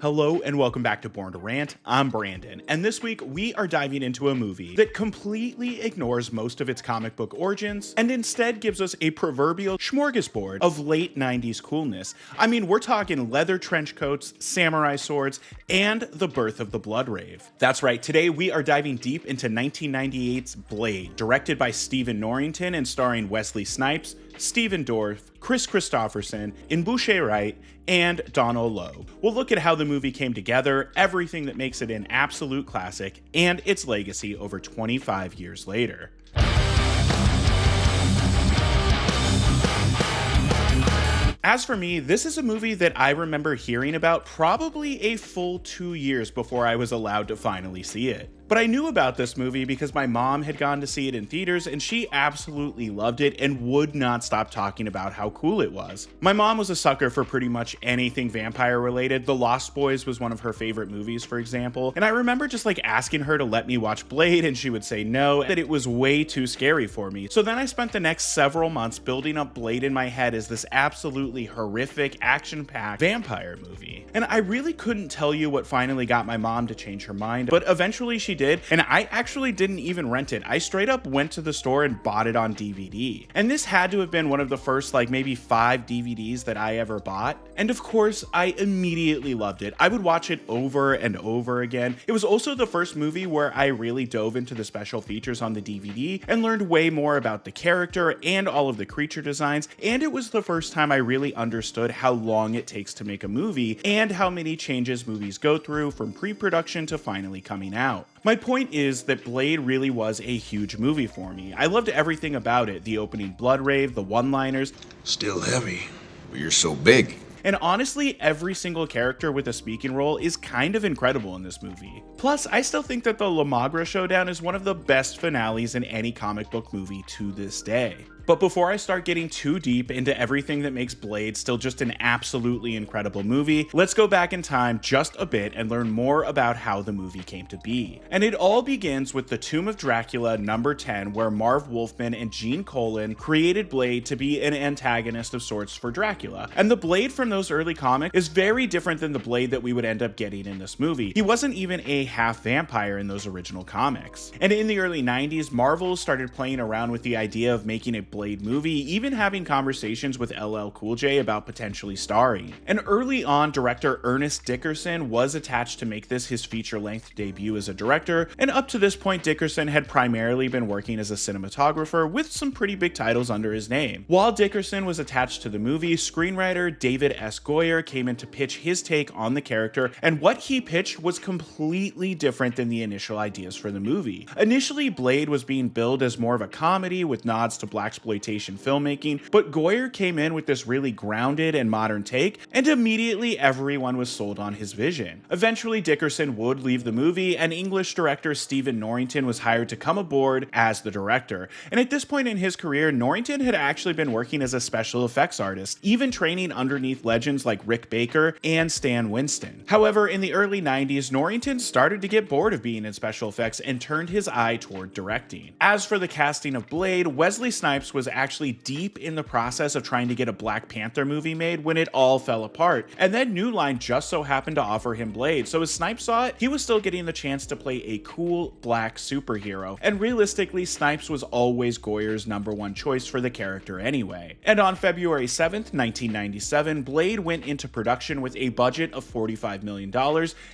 Hello and welcome back to Born to Rant. I'm Brandon, and this week we are diving into a movie that completely ignores most of its comic book origins and instead gives us a proverbial smorgasbord of late 90s coolness. I mean, we're talking leather trench coats, samurai swords, and the birth of the Blood Rave. That's right, today we are diving deep into 1998's Blade, directed by Stephen Norrington and starring Wesley Snipes, Stephen Dorff, Kris Kristopherson, Wright, and Donal Logue. We'll look at how the movie came together, everything that makes it an absolute classic, and its legacy over 25 years later. As for me, this is a movie that I remember hearing about probably a full 2 years before I was allowed to finally see it. But I knew about this movie because my mom had gone to see it in theaters and she absolutely loved it and would not stop talking about how cool it was. My mom was a sucker for pretty much anything vampire related. The Lost Boys was one of her favorite movies, for example. And I remember just asking her to let me watch Blade and she would say no, that it was way too scary for me. So then I spent the next several months building up Blade in my head as this absolutely horrific, action-packed vampire movie. And I really couldn't tell you what finally got my mom to change her mind, but eventually she did, and I actually didn't even rent it. I straight up went to the store and bought it on DVD. And this had to have been one of the first maybe 5 DVDs that I ever bought. And of course, I immediately loved it. I would watch it over and over again. It was also the first movie where I really dove into the special features on the DVD and learned way more about the character and all of the creature designs. And it was the first time I really understood how long it takes to make a movie and how many changes movies go through from pre-production to finally coming out. My point is that Blade really was a huge movie for me. I loved everything about it, the opening Blood Rave, the one-liners. Still heavy, but you're so big. And honestly, every single character with a speaking role is kind of incredible in this movie. Plus, I still think that the La Magra showdown is one of the best finales in any comic book movie to this day. But before I start getting too deep into everything that makes Blade still just an absolutely incredible movie, let's go back in time just a bit and learn more about how the movie came to be. And it all begins with the Tomb of Dracula number 10, where Marv Wolfman and Gene Colan created Blade to be an antagonist of sorts for Dracula. And the Blade from those early comics is very different than the Blade that we would end up getting in this movie. He wasn't even a half vampire in those original comics. And in the early 90s, Marvel started playing around with the idea of making a Blade movie, even having conversations with LL Cool J about potentially starring. And early on, director Ernest Dickerson was attached to make this his feature-length debut as a director, and up to this point, Dickerson had primarily been working as a cinematographer with some pretty big titles under his name. While Dickerson was attached to the movie, screenwriter David S. Goyer came in to pitch his take on the character, and what he pitched was completely different than the initial ideas for the movie. Initially, Blade was being billed as more of a comedy with nods to blaxploitation filmmaking, but Goyer came in with this really grounded and modern take, and immediately everyone was sold on his vision. Eventually, Dickerson would leave the movie, and English director Stephen Norrington was hired to come aboard as the director. And at this point in his career, Norrington had actually been working as a special effects artist, even training underneath legends like Rick Baker and Stan Winston. However, in the early 90s, Norrington started to get bored of being in special effects and turned his eye toward directing. As for the casting of Blade, Wesley Snipes was actually deep in the process of trying to get a Black Panther movie made when it all fell apart, and then New Line just so happened to offer him Blade, so as Snipes saw it, he was still getting the chance to play a cool black superhero, and realistically, Snipes was always Goyer's #1 choice for the character anyway. And on February 7th, 1997, Blade went into production with a budget of $45 million,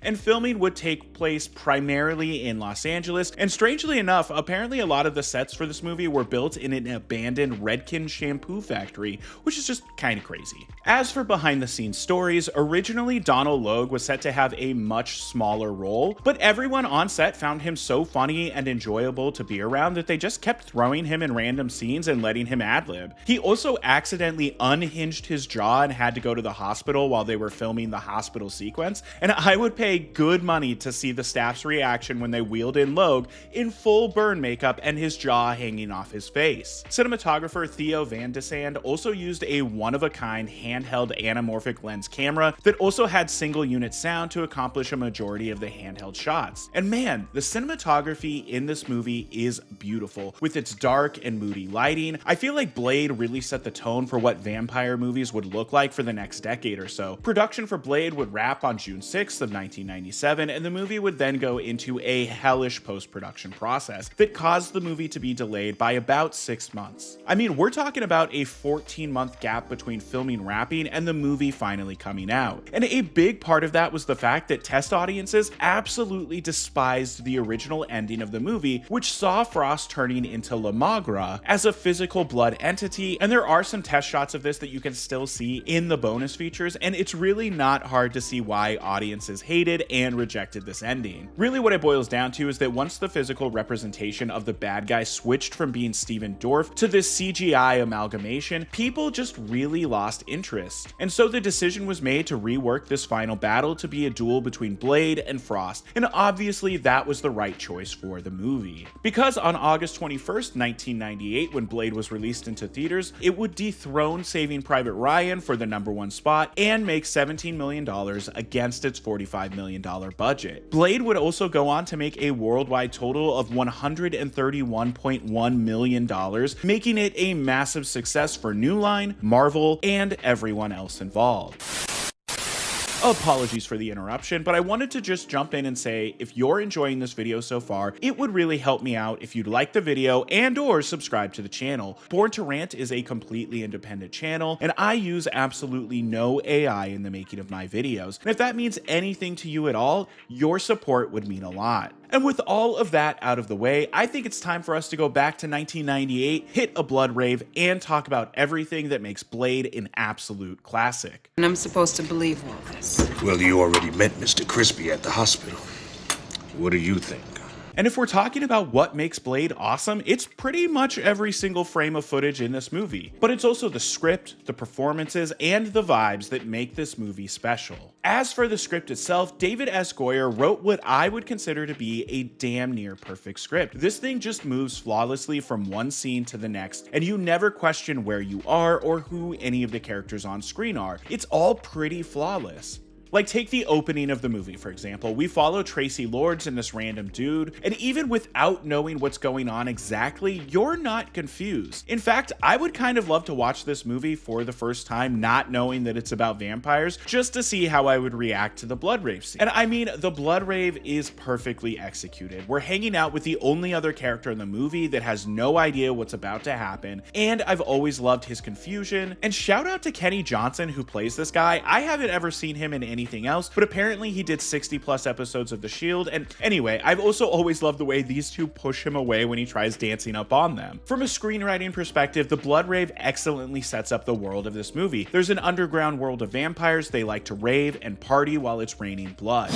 and filming would take place primarily in Los Angeles, and strangely enough, apparently a lot of the sets for this movie were built in an abandoned Redken shampoo factory, which is just kind of crazy. As for behind the scenes stories, originally Donal Logue was set to have a much smaller role, but everyone on set found him so funny and enjoyable to be around that they just kept throwing him in random scenes and letting him ad-lib. He also accidentally unhinged his jaw and had to go to the hospital while they were filming the hospital sequence, and I would pay good money to see the staff's reaction when they wheeled in Logue in full burn makeup and his jaw hanging off his face. cinematographer Theo Van de Sande also used a one-of-a-kind handheld anamorphic lens camera that also had single-unit sound to accomplish a majority of the handheld shots. And man, the cinematography in this movie is beautiful. With its dark and moody lighting, I feel like Blade really set the tone for what vampire movies would look like for the next decade or so. Production for Blade would wrap on June 6th of 1997, and the movie would then go into a hellish post-production process that caused the movie to be delayed by about 6 months. I mean, we're talking about a 14-month gap between filming wrapping and the movie finally coming out. And a big part of that was the fact that test audiences absolutely despised the original ending of the movie, which saw Frost turning into La Magra as a physical blood entity, and there are some test shots of this that you can still see in the bonus features, and it's really not hard to see why audiences hated and rejected this ending. Really what it boils down to is that once the physical representation of the bad guy switched from being Stephen Dorff to this CGI amalgamation, people just really lost interest. And so the decision was made to rework this final battle to be a duel between Blade and Frost, and obviously that was the right choice for the movie. Because on August 21st, 1998, when Blade was released into theaters, it would dethrone Saving Private Ryan for the #1 spot and make $17 million against its $45 million budget. Blade would also go on to make a worldwide total of $131.1 million, making it a massive success for New Line, Marvel, and everyone else involved. Apologies for the interruption, but I wanted to just jump in and say, if you're enjoying this video so far, it would really help me out if you'd like the video and/or subscribe to the channel. Born to Rant is a completely independent channel, and I use absolutely no AI in the making of my videos. And if that means anything to you at all, your support would mean a lot. And with all of that out of the way, I think it's time for us to go back to 1998, hit a Blood Rave, and talk about everything that makes Blade an absolute classic. And I'm supposed to believe all this. Well, you already met Mr. Crispy at the hospital. What do you think? And if we're talking about what makes Blade awesome, it's pretty much every single frame of footage in this movie. But it's also the script, the performances, and the vibes that make this movie special. As for the script itself, David S. Goyer wrote what I would consider to be a damn near perfect script. This thing just moves flawlessly from one scene to the next, and you never question where you are or who any of the characters on screen are. It's all pretty flawless. Like, take the opening of the movie, for example. We follow Tracy Lords and this random dude, and even without knowing what's going on exactly, you're not confused. In fact, I would kind of love to watch this movie for the first time, not knowing that it's about vampires, just to see how I would react to the Blood Rave scene. And I mean, the Blood Rave is perfectly executed. We're hanging out with the only other character in the movie that has no idea what's about to happen, and I've always loved his confusion. And shout out to Kenny Johnson, who plays this guy. I haven't ever seen him in anything else, but apparently he did 60+ episodes of The Shield. And anyway, I've also always loved the way these two push him away when he tries dancing up on them. From a screenwriting perspective, the Blood Rave excellently sets up the world of this movie. There's an underground world of vampires. They like to rave and party while it's raining blood.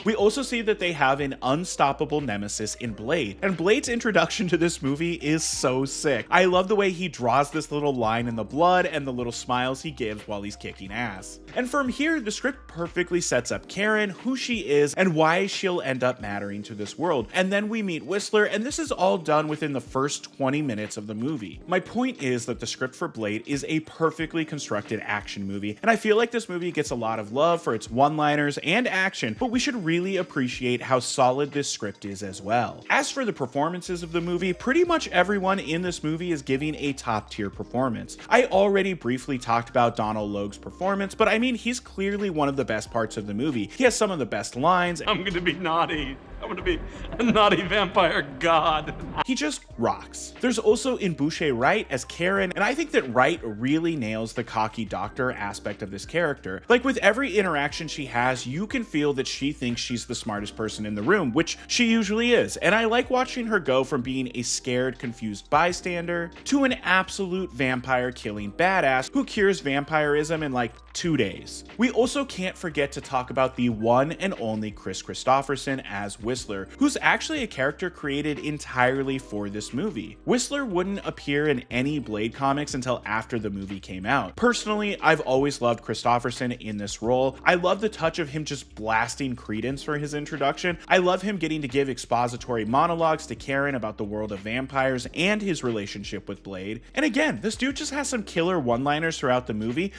We also see that they have an unstoppable nemesis in Blade, and Blade's introduction to this movie is so sick. I love the way he draws this little line in the blood and the little smiles he gives while he's kicking ass. And from here, the script perfectly sets up Karen, who she is, and why she'll end up mattering to this world. And then we meet Whistler, and this is all done within the first 20 minutes of the movie. My point is that the script for Blade is a perfectly constructed action movie, and I feel like this movie gets a lot of love for its one-liners and action, but we should really appreciate how solid this script is as well. As for the performances of the movie, pretty much everyone in this movie is giving a top-tier performance. I already briefly talked about Donal Logue's performance, but I mean, he's clearly one of the best parts of the movie. He has some of the best lines. I'm gonna be naughty. I'm gonna be a naughty vampire god. He just rocks. There's also Mbushe Wright as Karen, and I think that Wright really nails the cocky doctor aspect of this character. Like, with every interaction she has, you can feel that she thinks she's the smartest person in the room, which she usually is, and I like watching her go from being a scared, confused bystander to an absolute vampire killing badass who cures vampirism in like 2 days. We also can't forget to talk about the one and only Kris Kristopherson as Whistler, who's actually a character created entirely for this movie. Whistler wouldn't appear in any Blade comics until after the movie came out. Personally, I've always loved Kristopherson in this role. I love the touch of him just blasting credence for his introduction. I love him getting to give expository monologues to Karen about the world of vampires and his relationship with Blade. And again, this dude just has some killer one-liners throughout the movie.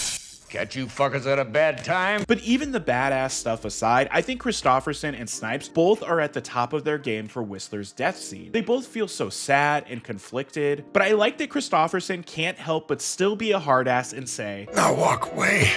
Catch you fuckers at a bad time. But even the badass stuff aside, I think Kristopherson and Snipes both are at the top of their game for Whistler's death scene. They both feel so sad and conflicted, but I like that Kristopherson can't help but still be a hard ass and say, Now walk away,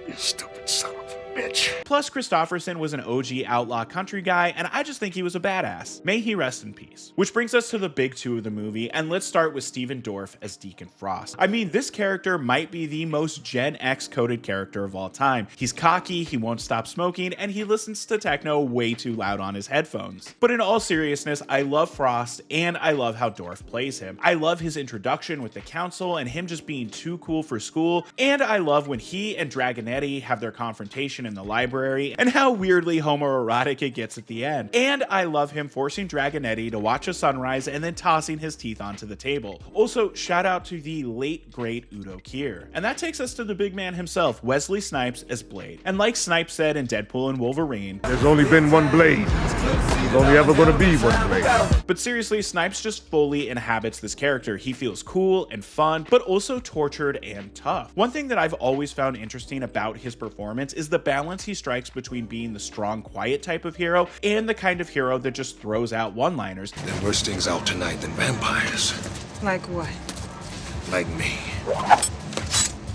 you stupid son of a bitch. Plus, Kristopherson was an OG outlaw country guy, and I just think he was a badass. May he rest in peace. Which brings us to the big two of the movie, and let's start with Stephen Dorff as Deacon Frost. I mean, this character might be the most Gen X coded character of all time. He's cocky, he won't stop smoking, and he listens to techno way too loud on his headphones. But in all seriousness, I love Frost, and I love how Dorff plays him. I love his introduction with the council and him just being too cool for school, and I love when he and Dragonetti have their confrontation in the library, and how weirdly homoerotic it gets at the end. And I love him forcing Dragonetti to watch a sunrise and then tossing his teeth onto the table. Also, shout out to the late great Udo Kier. And that takes us to the big man himself, Wesley Snipes as Blade. And like Snipes said in Deadpool and Wolverine, there's only been one Blade. There's only ever gonna be one Blade. But seriously, Snipes just fully inhabits this character. He feels cool and fun, but also tortured and tough. One thing that I've always found interesting about his performance is the balance he strikes between being the strong, quiet type of hero and the kind of hero that just throws out one-liners. There are worse things out tonight than vampires. Like what? Like me.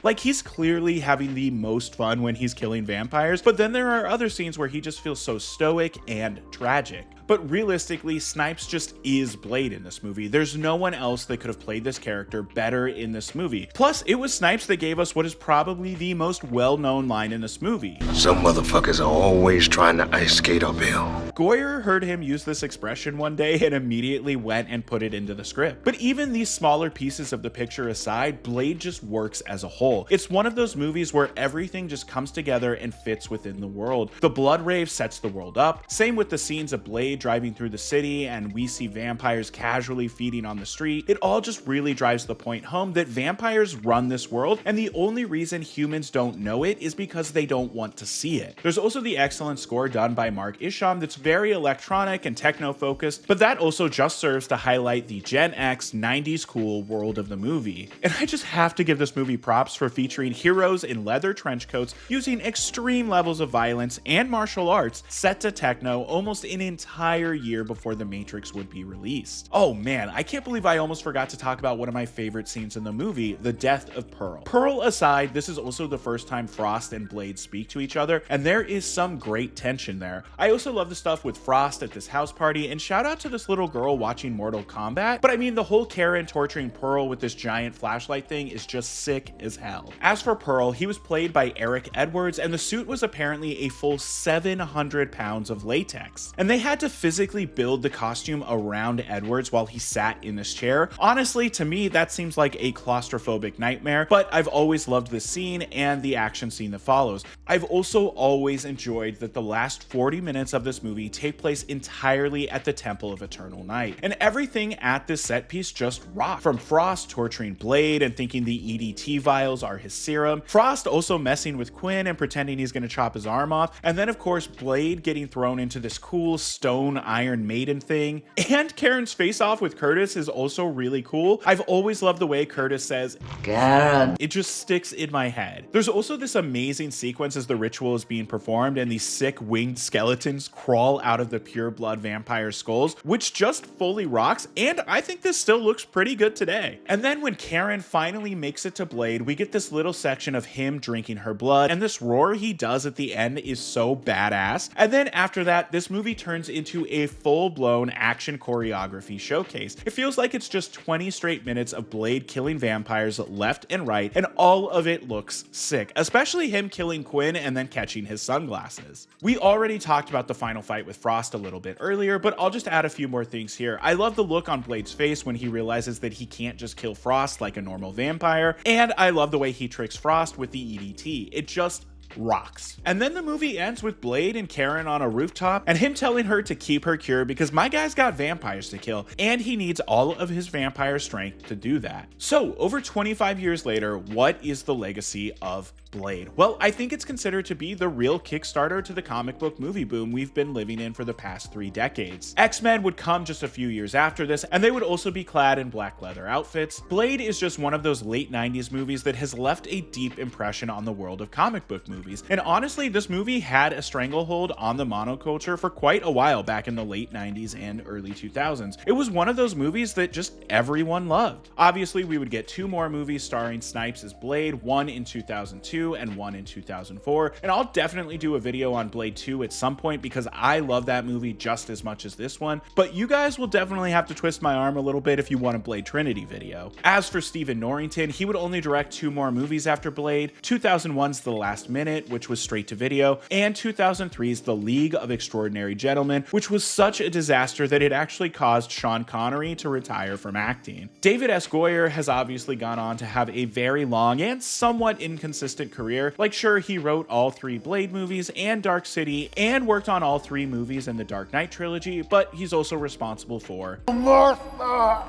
Like, he's clearly having the most fun when he's killing vampires, but then there are other scenes where he just feels so stoic and tragic. But realistically, Snipes just is Blade in this movie. There's no one else that could have played this character better in this movie. Plus, it was Snipes that gave us what is probably the most well-known line in this movie. Some motherfuckers are always trying to ice skate uphill. Goyer heard him use this expression one day and immediately went and put it into the script. But even these smaller pieces of the picture aside, Blade just works as a whole. It's one of those movies where everything just comes together and fits within the world. The Blood Rave sets the world up. Same with the scenes of Blade driving through the city and we see vampires casually feeding on the street. It all just really drives the point home that vampires run this world, and the only reason humans don't know it is because they don't want to see it. There's also the excellent score done by Mark Isham that's very electronic and techno focused, but that also just serves to highlight the Gen X 90s cool world of the movie. And I just have to give this movie props for featuring heroes in leather trench coats using extreme levels of violence and martial arts set to techno almost an entire year before The Matrix would be released. Oh man, I can't believe I almost forgot to talk about one of my favorite scenes in the movie, the death of Pearl. Pearl aside, this is also the first time Frost and Blade speak to each other, and there is some great tension there. I also love the stuff with Frost at this house party, and shout out to this little girl watching Mortal Kombat, but I mean the whole Karen torturing Pearl with this giant flashlight thing is just sick as hell. As for Pearl, he was played by Eric Edwards, and the suit was apparently a full 700 pounds of latex. And they had to physically build the costume around Edwards while he sat in this chair. Honestly, to me, that seems like a claustrophobic nightmare, but I've always loved this scene and the action scene that follows. I've also always enjoyed that the last 40 minutes of this movie take place entirely at the Temple of Eternal Night, and everything at this set piece just rocked. From Frost torturing Blade and thinking the EDT vials are his serum, Frost also messing with Quinn and pretending he's gonna chop his arm off, and then of course Blade getting thrown into this cool stone Iron Maiden thing, and Karen's face off with Curtis is also really cool. I've always loved the way Curtis says Karen. It just sticks in my head. There's also this amazing sequence as the ritual is being performed and these sick winged skeletons crawl out of the pure blood vampire skulls, which just fully rocks, and I think this still looks pretty good today. And then when Karen finally makes it to Blade, we get this little section of him drinking her blood, and this roar he does at the end is so badass. And then after that, this movie turns into a full-blown action choreography showcase. It feels like it's just 20 straight minutes of Blade killing vampires left and right, and all of it looks sick, especially him killing Quinn and then catching his sunglasses. We already talked about the final fight with Frost a little bit earlier, but I'll just add a few more things here. I love the look on Blade's face when he realizes that he can't just kill Frost like a normal vampire, and I love the way he tricks Frost with the EDT. It just rocks. And then the movie ends with Blade and Karen on a rooftop and him telling her to keep her cure because my guy's got vampires to kill and he needs all of his vampire strength to do that. So over 25 years later, what is the legacy of Blade? Well, I think it's considered to be the real Kickstarter to the comic book movie boom we've been living in for the past 3 decades. X-Men would come just a few years after this, and they would also be clad in black leather outfits. Blade is just one of those late 90s movies that has left a deep impression on the world of comic book movies. And honestly, this movie had a stranglehold on the monoculture for quite a while back in the late 90s and early 2000s. It was one of those movies that just everyone loved. Obviously, we would get 2 more movies starring Snipes as Blade, one in 2002 and one in 2004, and I'll definitely do a video on Blade 2 at some point because I love that movie just as much as this one, but you guys will definitely have to twist my arm a little bit if you want a Blade Trinity video. As for Stephen Norrington, he would only direct 2 more movies after Blade, 2001's The Last Minute, which was straight to video, and 2003's The League of Extraordinary Gentlemen, which was such a disaster that it actually caused Sean Connery to retire from acting. David S. Goyer has obviously gone on to have a very long and somewhat inconsistent career. Like, sure, he wrote all 3 Blade movies and Dark City and worked on all 3 movies in the Dark Knight trilogy, but he's also responsible for Martha.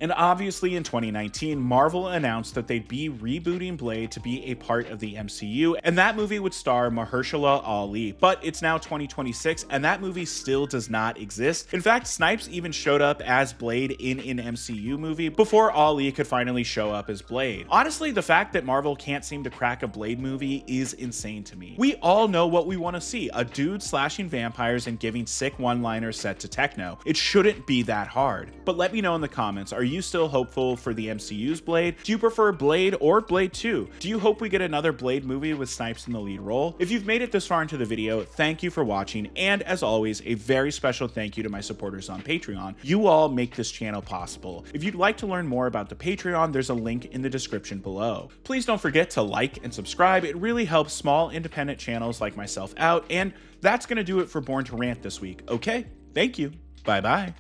And obviously in 2019, Marvel announced that they'd be rebooting Blade to be a part of the MCU, and that movie would star Mahershala Ali, but it's now 2026 and that movie still does not exist. In fact, Snipes even showed up as Blade in an MCU movie before Ali could finally show up as Blade. Honestly, the fact that Marvel can't seem to crack a Blade movie is insane to me. We all know what we want to see, a dude slashing vampires and giving sick one-liners set to techno. It shouldn't be that hard. But let me know in the comments, are you still hopeful for the MCU's Blade? Do you prefer Blade or Blade 2? Do you hope we get another Blade movie with Snipes in the lead role? If you've made it this far into the video, thank you for watching, and as always, a very special thank you to my supporters on Patreon. You all make this channel possible. If you'd like to learn more about the Patreon, there's a link in the description below. Please don't forget to like and subscribe. It really helps small independent channels like myself out, and that's gonna do it for Born to Rant this week, okay? Thank you. Bye-bye.